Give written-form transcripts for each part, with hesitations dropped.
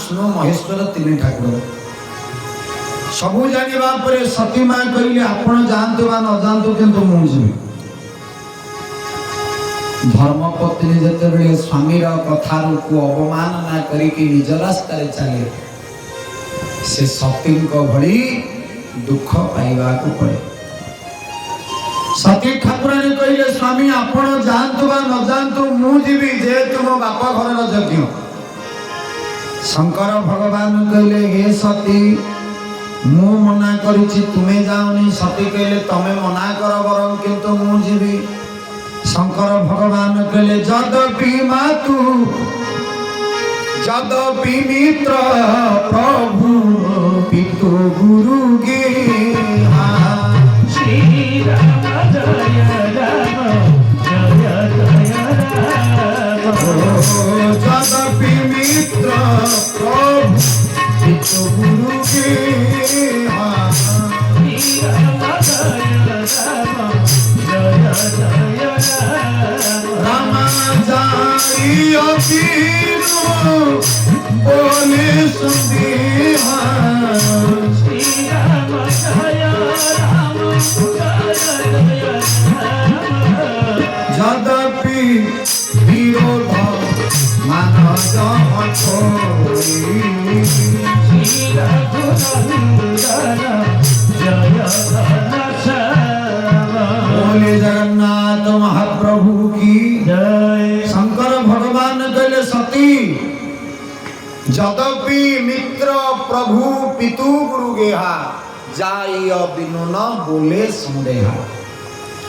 विष्णु महेश्वर तीन ठाकुर सबू जानिबा परे सती मां कहले आपण जानतु बा न जानतु किंतु मु जीवी धर्मपत्नी जते बेले स्वामी रा कथा को अवमानना करी कि निज रास्ता रे चले से सती को भली दुख पाइबा को पड़े। सती ठाकुर ने कहले स्वामी आपण जानतु बा न जानतु मु जीवी जे तुम बापा घर रा यज्ञ। शंकर भगवान कहले हे सती मु मना करिछि तुमे जाओनी। सती कहले तमे मना कर बरं किंतु मु जीवी। शंकर भगवान कहले जदपि मातु जदपि मित्र प्रभु पितु गुरु गे श्री राम जय राम जय जय राम जदपि मित्र प्रभु पितु गुरु गे श्री राम जय राम जय जय राम जाई अकीनो बोले सुंदीहा श्री राम जय राम जय जय राम जदपि विरोध मान छोड़ी श्री रघुनंदन जय बोले जगन्नाथ महाप्रभु की जय। शंकर भगवान कहले सती जदपि मित्र प्रभु पितु गुरु गेहा जाय बिनु न बोले संदेहा।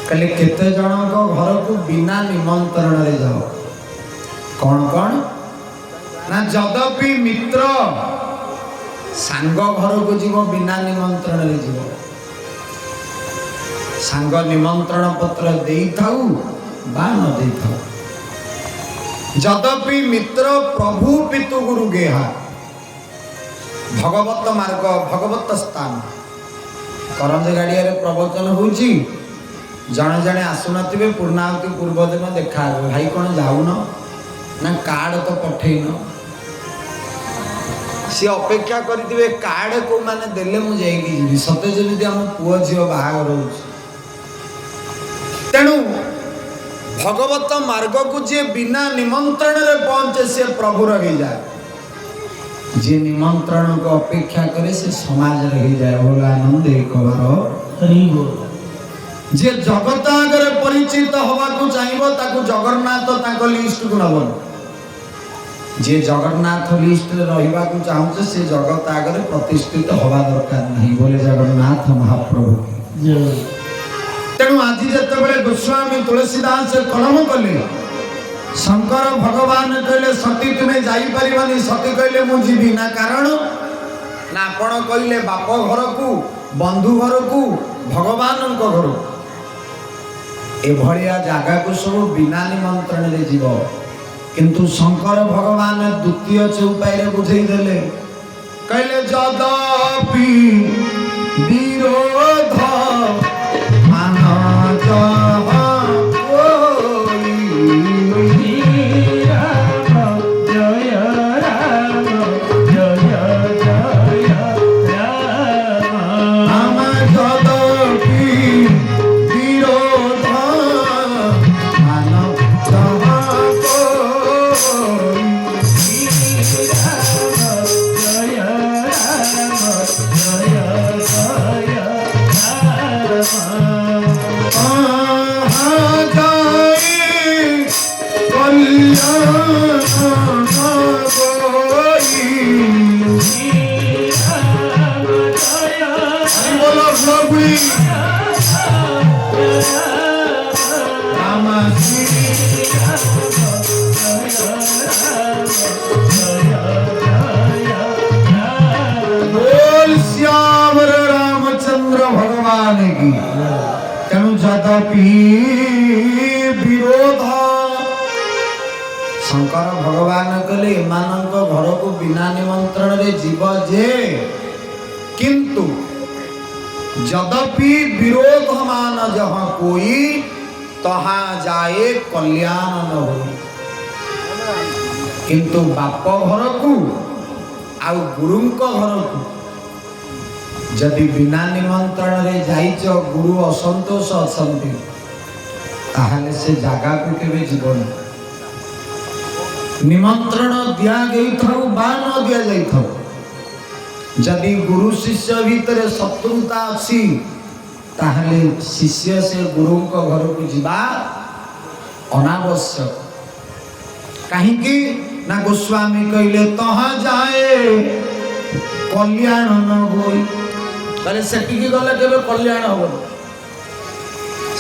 कहले केते जन को घर को बिना निमंत्रण रे जाओ कौन कौन ना जदपि मित्र सांग घर को जीव बिना निमंत्रण रे जीव सांग निमंत्रण पत्र देई थाऊ बा न देई थाऊ। जदपि मित्र प्रभु पितु गुरु गेहा भगवत मार्ग भगवत स्थान करंज गाड़िया रे प्रवचन होउची जने जने आसुनथिबे पूर्णाहुति पूर्व दिन देखा भाई कोन जाउन ना कार्ड तो पठेइन सी अपेक्षा करथिबे कार्ड को माने देले मु जाईकी जीवी सते जेमिति हम पुओ झियो बाहागर होउची। तेणु भगवत मार्ग को जे बिना निमंत्रण रे पहुंचे से प्रभु रही जाए जे निमंत्रण को अपेक्षा करे से समाज रही जाए। बोला आनंद एक हरि बोल। जे जगत आगे परिचित हवा को चाहिबो ताकू जगन्नाथ ताको लिस्ट को नबन जे जगन्नाथ लिस्ट रे रहिबा को चाहूचे से जगत आगे प्रतिष्ठित हवा दरकार नहीं। बोले जगन्नाथ महाप्रभु जय। तेणु आज जिते गोस्वामी तुलसीदास कलम कले शंकर भगवान कहले सती तुम्हें जापरि सती कहले मु जीवी ना कारण ना आपण कहले बाप घर को बंधु घर को भगवान को घर एभलिया जागा को सब बिना निमंत्रण रे जीव किंतु शंकर भगवान द्वितीय चौपाई रे बुझेई देले कहले जदपि विरोध तेणु जदपि विरोध शंकर भगवान कहले एमानक घर को बिना निमंत्रण रे जीव जे किंतु जदपि विरोध मान जहाँ कोई तहाँ जाए कल्याण न हो किंतु बाप घर को आउ गुरु घर को जदि बिना निमंत्रण रे जाइच गुरु असंतोष अछंती ताहले से जागा को केबे जीवन निमंत्रण दिया गई थाउ बा न दिया जाई थाउ जदि गुरु शिष्य भीतर शत्रुता अछि ताहले शिष्य से गुरु को घर को जीवा अनावश्यक कहीं की ना गोस्वामी कहले तहा जाए कल्याण न होई कहले सेटिकी गले केबे कल्याण हो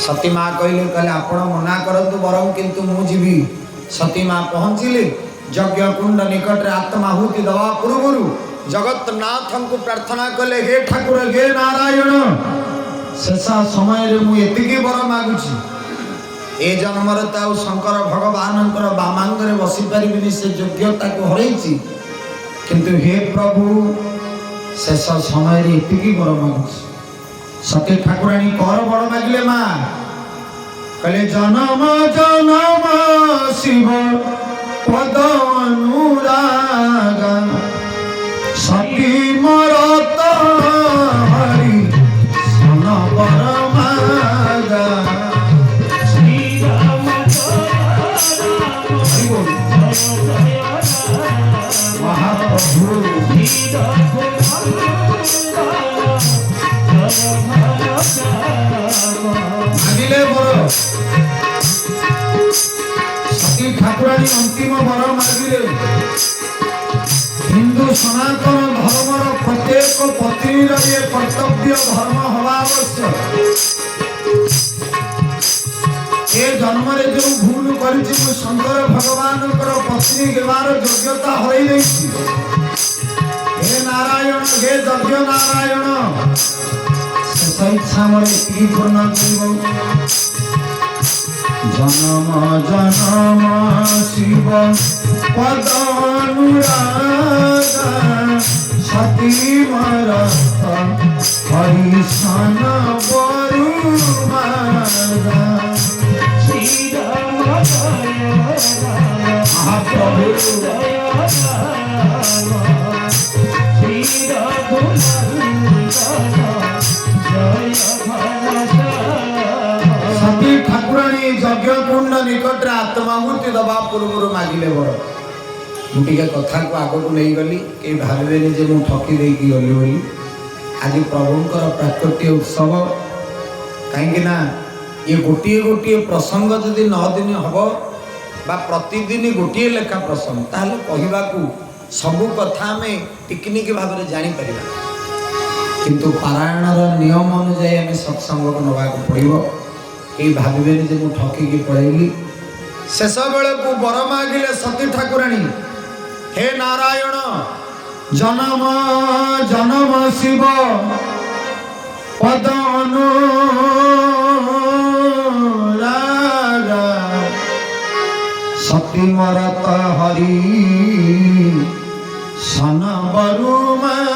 सती माँ कहले कहले आपण मना करतु बरम किंतु मु जीवी सती माँ पहुँचिले यज्ञ कुंड निकट रे आत्माहुति दवा पूर्व जगन्नाथ को प्रार्थना कले हे ठाकुर हे नारायण शेषा समय रे मु एतिकी बर मागुची ए जन्म रे ताऊ शंकर भगवान बामांग रे बसी परिबिनी से योग्यता को हरैची किंतु हे प्रभु शेष समय रे एतिकी बर मागुची सती ठाकुरानी कर बड़ मागिले माँ कहले जन्म जन्म शिव पद अनुराग सती मरत हरि सन परमागा महाप्रभु मागिले बर सती ठाकुरानी अंतिम बर मागिले हिंदू सनातन धर्मर प्रत्येक पत्नीर ये कर्तव्य धर्म हवा आवश्यक ए जन्म रे जो भूल करिछि मु शंकर भगवान पत्नी हेबार योग्यता हरई देछि हे नारायण हे यज्ञ नारायण से इच्छा मोर एतिकी पूर्ण करिबो जन्म जन्म शिव पद अनुराग सती मरत हरि सन बरुमागा महाप्रभु सती ठाकुरानी यज्ञ कुंड निकट आत्माहुति दबा पूर्व मागिले बर मुझे कथा को आग को नहीं गली कई भावे जे मु ठकी दे की गली बोली आज प्रभुंकर प्राकट्य उत्सव कहीं ना ये गोटे गोटे प्रसंग जदि 9 दिन हम बा प्रतिदिन गोटे लेखा प्रसंग ताहले कहबाकू सबू कथा में टेक्निक भाव में जापर किंतु पारायणर नियम अनुजाई आम सत्संग को नवा पड़ो कई भावे जे मु ठकिकी पड़ेली शेष बेले को बर मागिले सती ठाकुराणी हे नारायण जन्म जन्म शिव पद अनुराग सती मरत हरि सन बरुमागा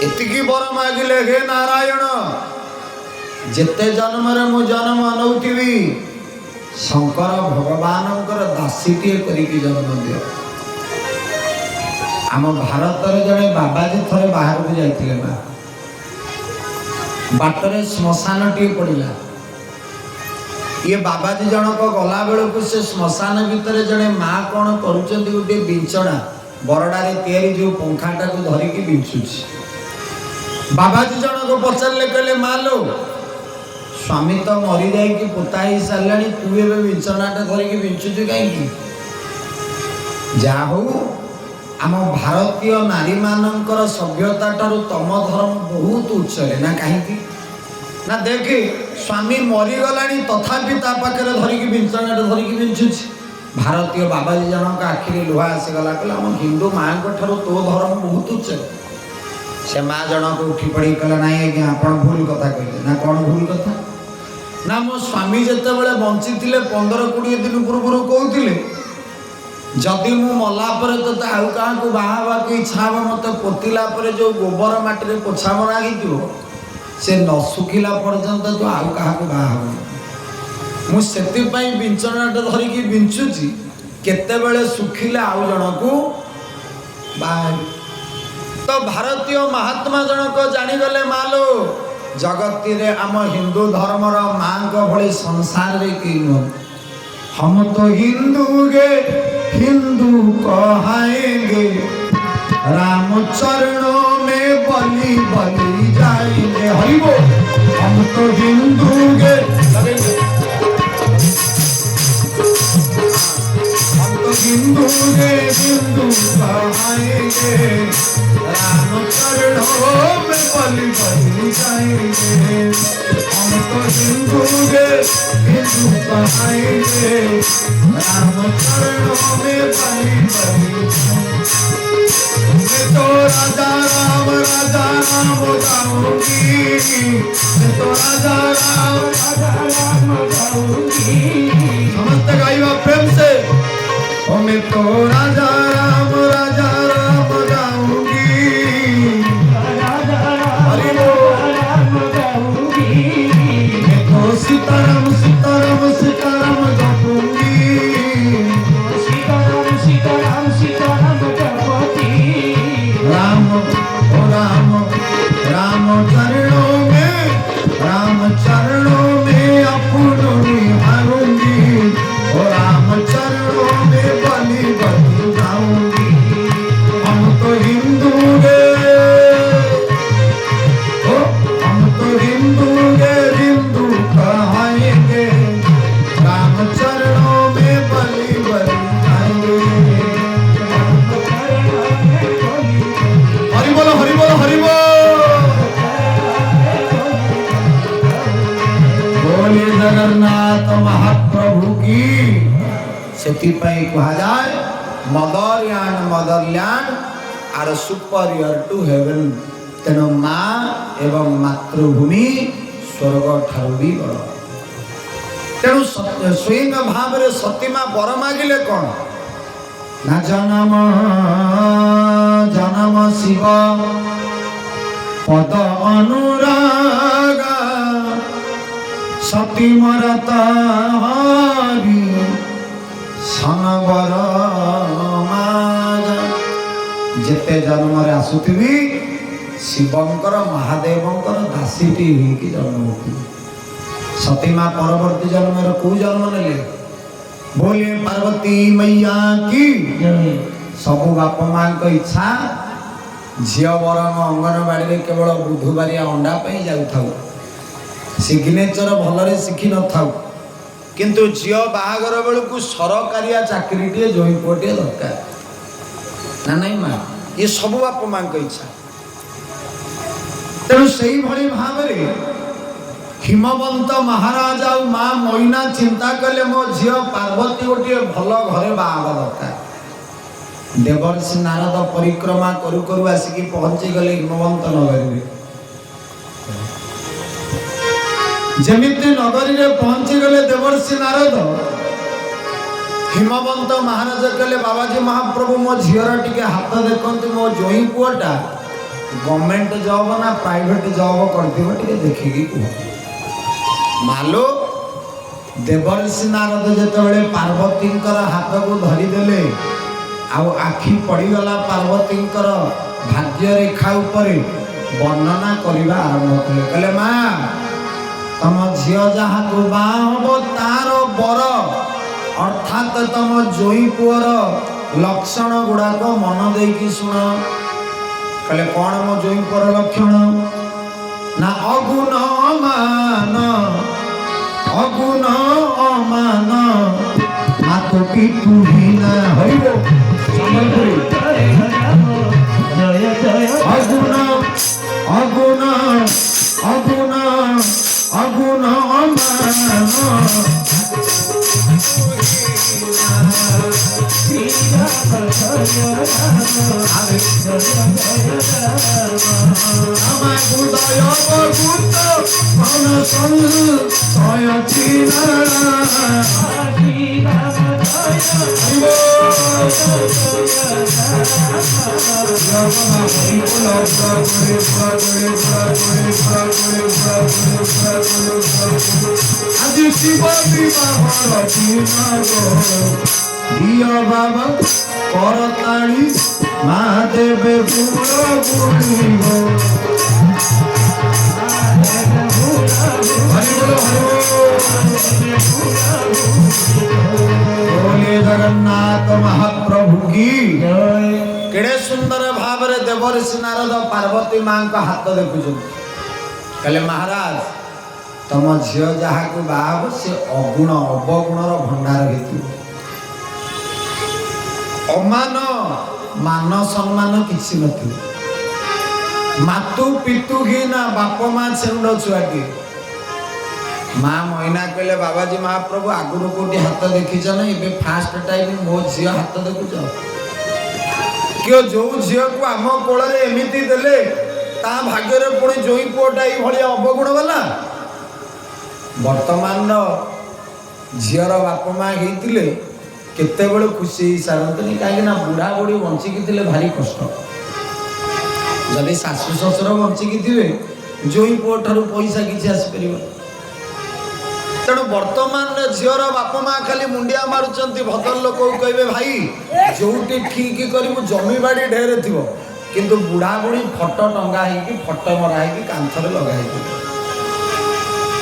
एतिकी बर मागिले हे नारायण जेते जन्म रे मु जन्म नौथिबी शंकर भगवान दासीटे करिकी जन्म दियो आम भारत जड़े बाबाजी थरे बाहर को जाइए ना बाटरे श्मशान टी पड़ा ये बाबाजी जनक गला बेलू से श्मशान भितर जड़े माँ कौन कर गोटे बिंचना बरडारे तैयारी जो पंखाटा को धरिकी बिंचुची बाबाजी जनक पचारे कहले माँ लो स्वामी तो मरी जाइए पोता ही सारा तू ए बिंचनाटा धरिकी बिंचुचु कहीं जा हो आम भारतीय नारी मानकर सभ्यता ठारू तम धर्म बहुत उच्च ना कहीं ना देख स्वामी मरीगला तथापि पाखे धरिकी बिंचना धरिकी बिंचुची भारतीय बाबाजी जनक आखिरी लुहा आसीगला कहला आम हिंदू माँ ठारू तो धर्म बहुत उच्च से माँ जनक उठी पड़ी कहला ना आज्ञा आप भूल कथा कहले ना कौन भूल कथा ना मो स्वामी जिते बड़े बंची 15-20 दिन पूर्व कहते जदि मु मला परे तो आउ क्या बाहा की इच्छा हम मत पोतिला परे जो गोबर माटी पोछा मरा से न सुखिला पर्यंत तो आउ क्या बाहा मुझे बिंचनाटा धरिकी बिंचुची केतेबेले सुखिले आउ जनकू बाहर तो भारतीय महात्मा जनक जानीगले मालो जगती रे आम हिंदू धर्मर माँ को भली संसार रे की हम तो हिंदू गे हिंदू कहाएंगे राम चरणों में बलि बलि जाएंगे हरि बोल हम तो हिंदू गे हम तो हिंदू गे हिंदू कहाएंगे राम चरणों में बलि बलि जाएंगे हम तो हिंदू गे हिंदू कहाएंगे राम चरणों में बलि बलि मैं तो राजा राम गाऊंगी मैं तो राजा राम गाऊंगी समस्त गाइवा प्रेम से ओ मैं तो राजा राम गाऊंगी हरि बोल मैं तो सीताराम सीताराम सीताराम जपूंगी सीताराम सीताराम सीताराम जपती राम ओ राम राम चरणों में अपनों निहारूंगी ओ राम चरणों में बलि बलि जाऊंगी हम तो हिंदू गे ओ हम तो हिंदू गे हिंदू कहाएंगे राम चरणों में बलि बलि जाएंगे हरि बोलो हरि बोलो हरि बोल बोले जगन्नाथ महाप्रभु की सेतिपाई कहा जाए mother and motherland are superior to heaven तेणु माँ एवं मातृभूमि स्वर्ग ठारू भी बड़ तेणु स्वयं भाव में सतीमा बर मागिले कौन ना जन्म जन्म शिव पद अनुराग सती मरता हरि सनबर जेते जन्म रे आसुथि शिवंकर महादेवंकर दासीटी होगी जन्म होती सतीमा परवर्ती जन्म रे को जन्म नेले बोले पार्वती मैया की सब बाप माँ को इच्छा झील बरंग अंगनवाड़ी में केवल बुधवारिया अंडा पे जाऊ सिग्नेचर भलरे शिखि न थाउ किंतु झील बाहागर बेलू सरकारिया चाकरी टे जई पुटे दरकार ना नहीं माँ ये सब बाप माँ को इच्छा तेणु से भली भाव हिमवंत महाराज आ माँ मैना चिंता कले मो झी पार्वती गोटे भल घरे बाहा दरकार देवर्षि नारद परिक्रमा करू करू आसिकी पहुंची गले हिमवंत नगरी जमिति नगरी रे पहुंची गले देवर्षि नारद हिमवंत महाराज कहले बाबाजी महाप्रभु मो झीर टिके हाथ देखते मो जोई पुआटा गवर्नमेंट जॉब ना प्राइवेट जॉब करथिबो टिके देखिकी कह मालो देवर्षि नारद जेतेबेले पार्वतींकर हाथ को धरी देले आउ आखि पड़ीगला पार्वतींकर भाग्य रेखा उपरे वर्णना करवा आरंभ कले कहले माँ तम झी जहाँ को बाहब तार बर अर्थात तम जोई पुअर लक्षण गुड़ाक मन देकी शुण कहले कौन मो जोई पुअर लक्षण ना अगुण अमान अगुण अमान हाथ पितु हिना हरिबो अगुण अगुण अगुण अगुण अमान दियो बाबा करताड़ी माँ देवे बुढ़ो बुढ़ी हो बोले जगन्नाथ महाप्रभु की केड़े सुंदर भाव रे देवर्षि नारद पार्वती माँ का हाथ देखु कहले महाराज तम झील जहाँ को बाहब से अगुण अवगुणर भंडार हेतु अमान मान सम्मान किसी नथि मातु पितु घी ना बाप माँ छेउंड छुआटी माँ मैना कहले बाबाजी महाप्रभु आगुरी कोटी हाथ देखीच ना ये फास्ट टाइम मो झी हाथ देखुच क्यों जो झी को आम कोल एमती देले ता भाग्य पुणी जोई पुअटा ये अवगुण वाला वर्तमान झीर बाप माँ होते केते बेलू खुशी सारतनी कहीं बुढ़ा बुढ़ी बंचिकी थे भारी कष्ट जदि शाशु शशुर बंचिकी थे जोई पुओ ठार पैसा किसी आसपर तेणु वर्तमान झीर बाप माँ खाली मुंडिया मारुंच भद्र लोक कहे भाई जोटी ठीक करू जमी बाड़ी ढेर थी किंतु बुढ़ा बुढ़ी फटो टंगा फटो मरा कांथरे लगा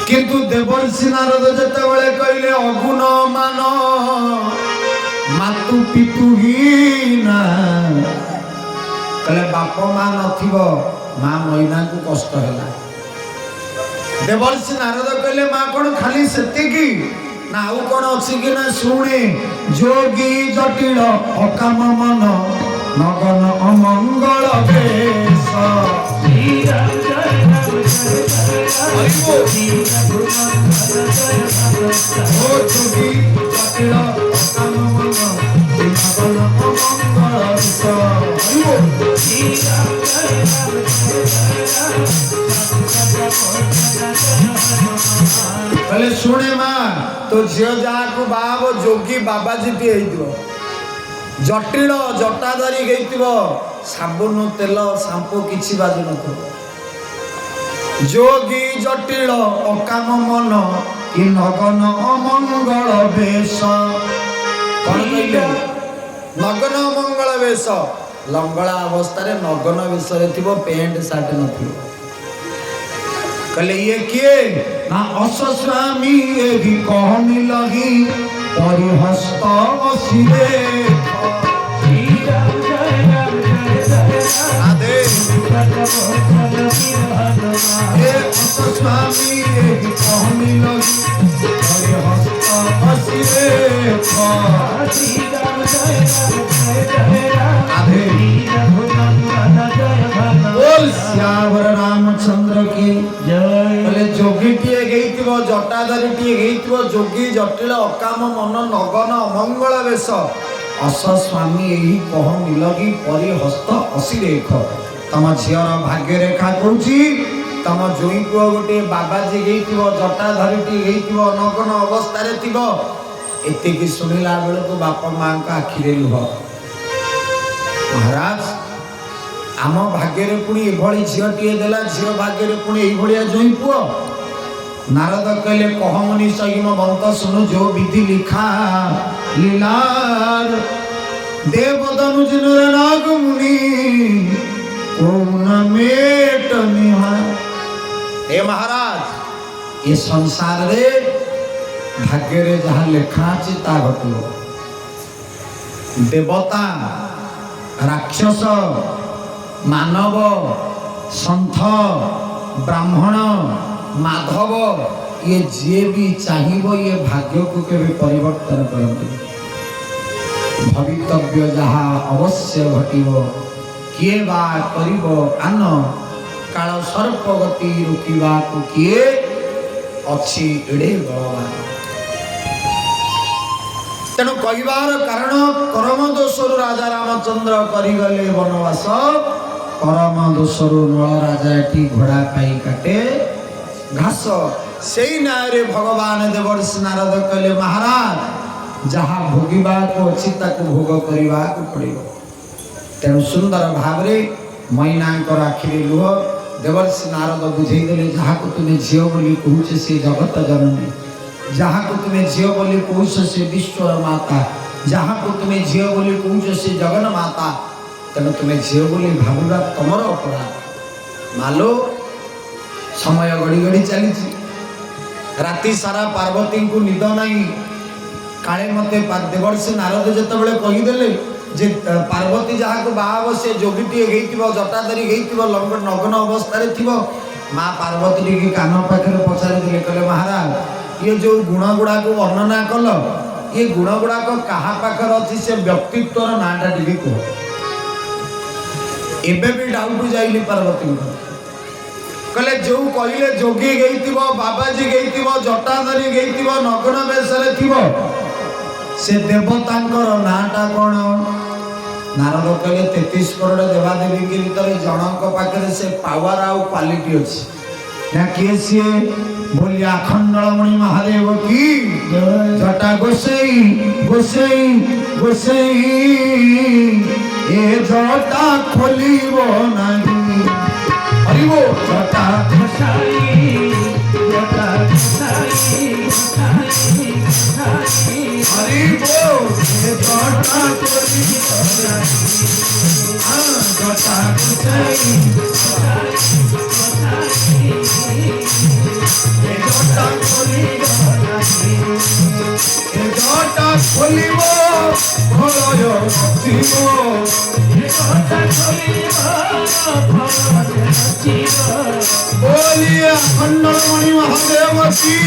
किंतु देवर्षि नारद जते बेले कहले अगुण मान मातु पितु हीना कहले बाप माँ नथिबो माँ मैना को कष्ट हैला देवर्षि नारद कहले माँ कौन खाली सेतिकी ना आउ कौन अच्छी कि ना शुणे जोगी जटिल अकाम मन नगन अमंगल भेष जोगी जटिल अकाम मन नगन अमंगल कहले शुणे माँ तो झील जहाँ को बाब जोगी बाबाजी टी जटिल जटाधारी साबुन तेल सांपो किछि बाजु न जोगी जटिल अकाम मन कि नगन अमंगल वेश कौन कहले नगन अमंगल वेश लंगड़ा अवस्था नगन वेश पेंट सार्ट न कहले ये किए ना अस्वामी एही कहनी लगी परिहस्त बसिरे आदे ये अस्वामी एही कहनी लगी परिहस्त बसिरे आदे बोल श्यावर रामचंद्र की जय जोगी टीए गई जटाधारी टीए गई जोगी जटिल अकाम मन नगन अमंगल वेश अस स्वामी यही कह मिलगी परिहस्त असिरेख तम झीर भाग्य रेखा कौन तम जोई पुओ गोटे बाबाजी गई जटाधारी टी गई नगन अवस्था एतिकी शुणिला बेलू को बापा माँ का आखिरे लुह महाराज आम भाग्य पुणी एभली झीटीए देला झील भाग्य पुणी यही जोई पुओ नारद कहले कह मुनि सहिम बंत सुनु जो विधि लिखा लीलार देव दनुज नाग मुनि कौन मेट निहार हे महाराज ये संसार रे भाग्य रे जहाँ लेखा अछि ता घटलो देवता राक्षस मानव संथ ब्राह्मण माधव ये जे भी चाहिए ये भाग्य को केवे परिवर्तन करते भवितव्य जहाँ अवश्य घटिबो किए बा करिबो आन काल सर्प गति रोकिबा को किए अच्छी एड़े बलवान तेणु कहबार कारण कर्म दोषरु राजा रामचंद्र करिगले वनवास कर्म दोषरु नळ राजा एठी घोड़ा पाई काटे घास से न्याय भगवान देवर्षि नारद कहले महाराज जहाँ भोगिबा को अच्छी ताको भोग करने को पड़ो तेणु सुंदर भाव मैनाकर आखिरे लुह देवर्षि नारद बुझेदेले जहाँ को तुम्हें झील बोली कहूचे से जगत जननी जहाँ को तुम्हें झील बोली कहूछ से विश्व माता जहाँ को तुम्हें झील बोली कौच से जगन माता तेणु तुम्हें झील बोली भाविबा तुमर अपराध। मालो समय गड़ी गड़ी चली राति सारा पार्वती को निद नहीं काले मते देवर्षि नारद जितेबाला कहीदेले जे पार्वती जहाँ को बाहा से जोगीटे जटाधारी नग्न अवस्था माँ पार्वती की कान पाखे पचारे कहले महाराज ये जो गुण गुड़ा को वर्णना कल ये गुण गुड़ाक क्या पाखर अच्छी से व्यक्तित्व नाटा टी कह एबे भी डाउट जाइली पार्वती कहले जो कहले जोगी गई बाबाजी गई जटाधारी गई नग्न बेशरे थी से देवतांकर नाटा कौन नारद कहले 33 करोड़ देवादेवी के भीतर जनक पाखे से पावर आउ क्वालिटी अच्छी ना किए सी बोलिए अखंडलमणि महादेव की जटा गोसाई गोसाई गोसाई ये जटा खोलिबो नहीं हरिबो जटा गोसाई जटा गोसाई हरिबो ये जटा खोलिबो नहीं जटा गोसाई जटा खोलिबो भलय रचिबो बोलिए अखंडलमणि महादेव की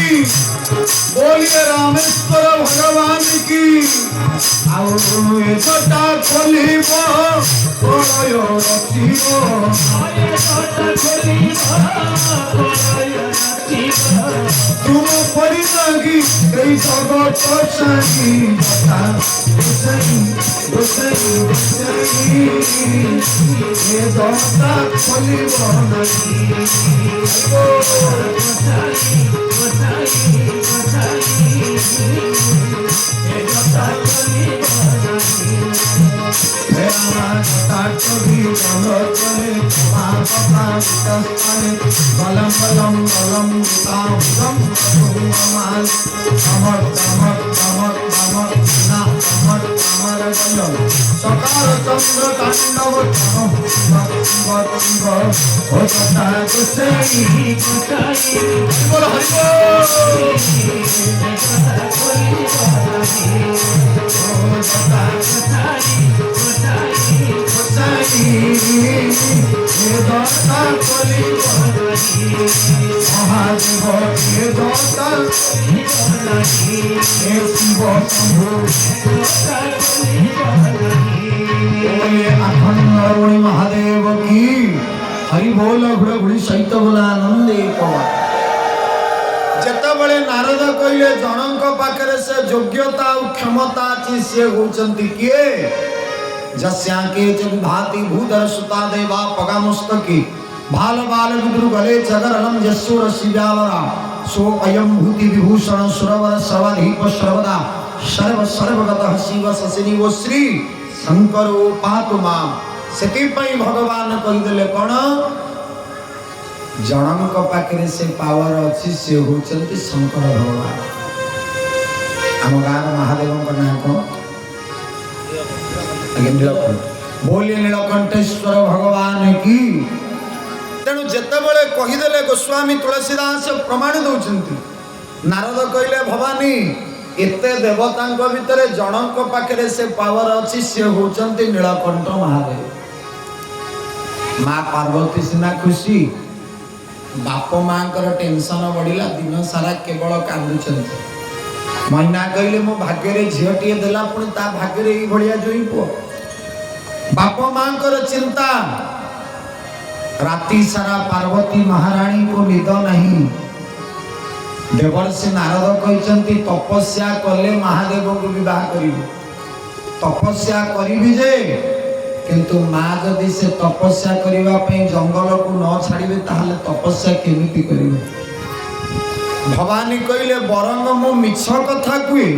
बोलिए रामेश्वर भगवान की आओ जटा खोलिबो भलय रचिबो तुम परिणागी कई जगत सागी जटा गोसाई गोसाई गोसाई ये जटा खोलिबो नहीं गोसाई गोसाई गोसाई ये जटा खोलिबो नहीं जटा कभी जगत में पापा वितस्ताने बलम बलम बलम ताम माल अमर अमर अमर अमर ना अमर अमर बलम सकार चंद्र तांडव ओ जटा गोसाई गोसाई बोल हरि बोल जटा गोसाई गोसाई गोसाई ये जटा खोलिबो नहीं महादेव ये जटा खोलिबो नहीं हे शिव शंभु जटा खोलिबो नहीं बोलिए अखंडलमणि महादेव की हरि बोल घुड़घुड़ी सहित बोला आनंदे पवा जेतबेले नारद कहले जनक पाखरे से योग्यता और क्षमता अछि से होचंती किए जस्यांके च विभाति भूधर सुता देवा पगामुस्तकी भाल बाल विद्रु गले जगरलम यस्सुर शिव्यावरा सो अयम भूति विभूषण सुरवर सर्वाधिप सर्वदा सर्व सर्वगतः शिव ससिनी वो श्री शंकर पातु मां सेति पई भगवान कहि देले कोन जनक पाखरे से पावर अछि से होचंती शंकर भगवान हम गार महादेव को नाम को बोलिए नीलकंठेश्वर भगवान की तेणु जेतेबेले कहीदेले गोस्वामी तुलसीदास प्रमाण दौरान नारद कहले भवानी एते देवतांक भितर जनक पाखरे से पावर अच्छी से होचंती नीलकंठ महादेव माँ पार्वती सिना खुशी बाप माँ टेंशन बढ़िला दिन सारा केवल कांदुचंती मैना कहले मो भाग्य झीटी देला पुणी ता भाग्य भाया जोई पुओ बाप माँ चिंता राति सारा पार्वती महारानी को निद नहीं देवर्षि नारद कहते तपस्या कले महादेव को विवाह करी तपस्या करी जे किंतु माँ जदि से तपस्या करने जंगल को न छाड़े ताहले तपस्या केमिति करिवे भवानी कहले बरंग मु मिछ कथा कुए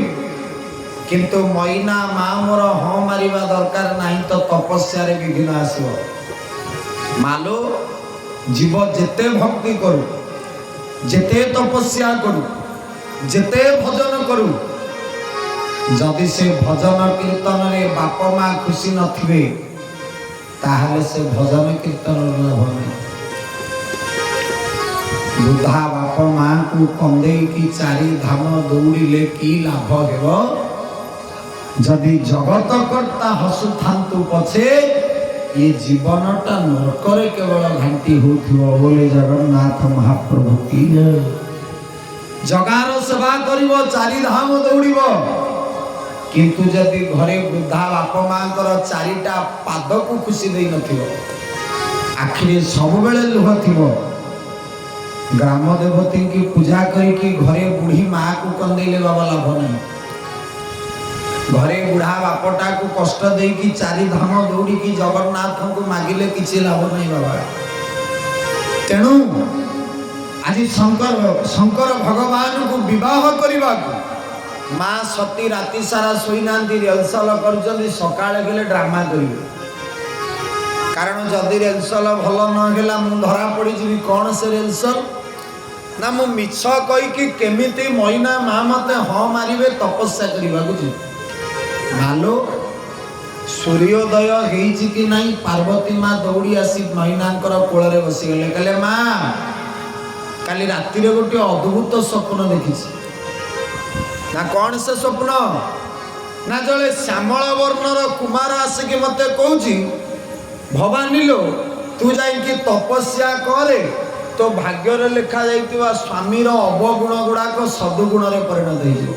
किंतु मैना माँ मोर हाँ मारिबा दरकार नहीं तो तपस्या रे विघ्न आसो मालो जीव जेते भक्ति करू जेते तपस्या करू जेते भजन करू जदि से भजन कीर्तन रे बाप माँ खुशी नथिबे ताहले से भजन कीर्तन लाभ नहीं। वृद्धा बाप माँ को कंदे की चारि धाम दौड़िले की लाभ हेबो जदि जगत कर्ता हसुथांतु पछे ये जीवनटा नरकरे केवल घंटी होथिबो बोले जगन्नाथ महाप्रभु की जय। जगार सेवा करिवो चारि धाम दौड़िबो किंतु जदि घरे वृद्धा बाप माँ चारिटा पाद को खुशी दे नथिबो आखिरे सब बेले लुह थिबो ग्राम देवती की पूजा करके घरे बुढ़ी माँ को कंदेले बाबा लाभ नहीं। घरे बुढ़ा बापटा को कष्ट दे कि चारि धाम दौड़ी की जगन्नाथ को मागिले किसी लाभ नहीं बाबा। तेणु आज शंकर भगवान को विवाह करने माँ सती राति सारा शोई ना रिहर्सल कर सकाଳେ गले ड्रामा करेंगे कारण जदि रिहर्सल भल नहला मु धरा पड़ी जी कौन से रिहर्सल ना मु मिछ कहीकि केमिति मैना माँ मते हाँ मारे तपस्या करने मालो सूर्योदय होईची कि नहीं पार्वती माँ दौड़ी आसी मैनांकर कोଳରେ बसीगले कहले माँ काली राति रे गोटे अद्भुत स्वप्न देखी ना कौन से स्वप्न ना जले श्यामल वर्णर कुमार आसिक मत कहूँ भवानी लो तू जाइकी तपस्या करे तो भाग्य लेखा जाइतिबा स्वामीर अवगुण गुड़ाक सदुगुण रे परिणत हो।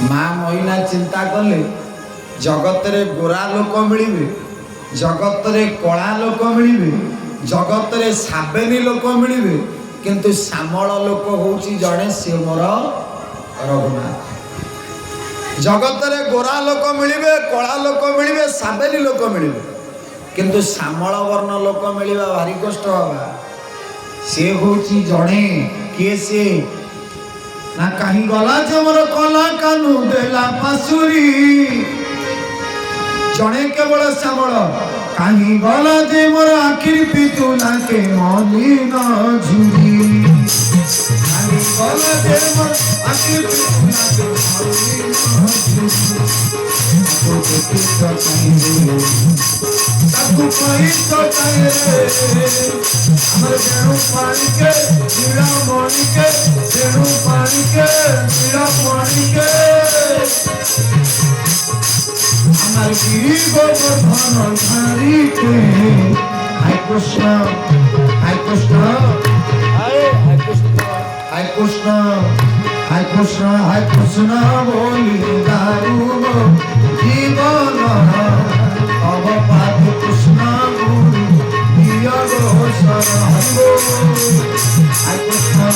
माँ मैना चिंता कले जगत रे गोरा लोक मिलिबे जगत रे कला लोक मिलिबे जगत रे साबेनी लोक मिलिबे किंतु श्यामल लोक होची जड़े से मोर रघुनाथ। जगत रे गोरा लोक मिलिबे कला लोक मिलिबे साबेनी लोक मिलिबे किंतु श्यामल वर्ण लोक मिलिबा भारी कष्ट बाबा। से होची जड़े किए से ना कहीं गला जे मोर कला कानू देला पासुरी जड़े केवल श्यामल कहीं गला जे मोर आखिर पितु ना के मलिन झुरी कहीं गला जे मोर आखिर पितु ना के मलिन झुरी ताकू कहीं तो चाहिए हमर बेणु पानी के नीला मणि के बेणु पानी के नीला मणि के हमर गिरी गोवर्धन धारी के हाय कृष्ण हाय कृष्ण हाय कृष्ण हाय कृष्ण हाय कृष्ण हाय कृष्ण बोली दारू जीवन अब पाद कृष्ण गुरु दिया गो शरण हरि बोल। हाय कृष्ण।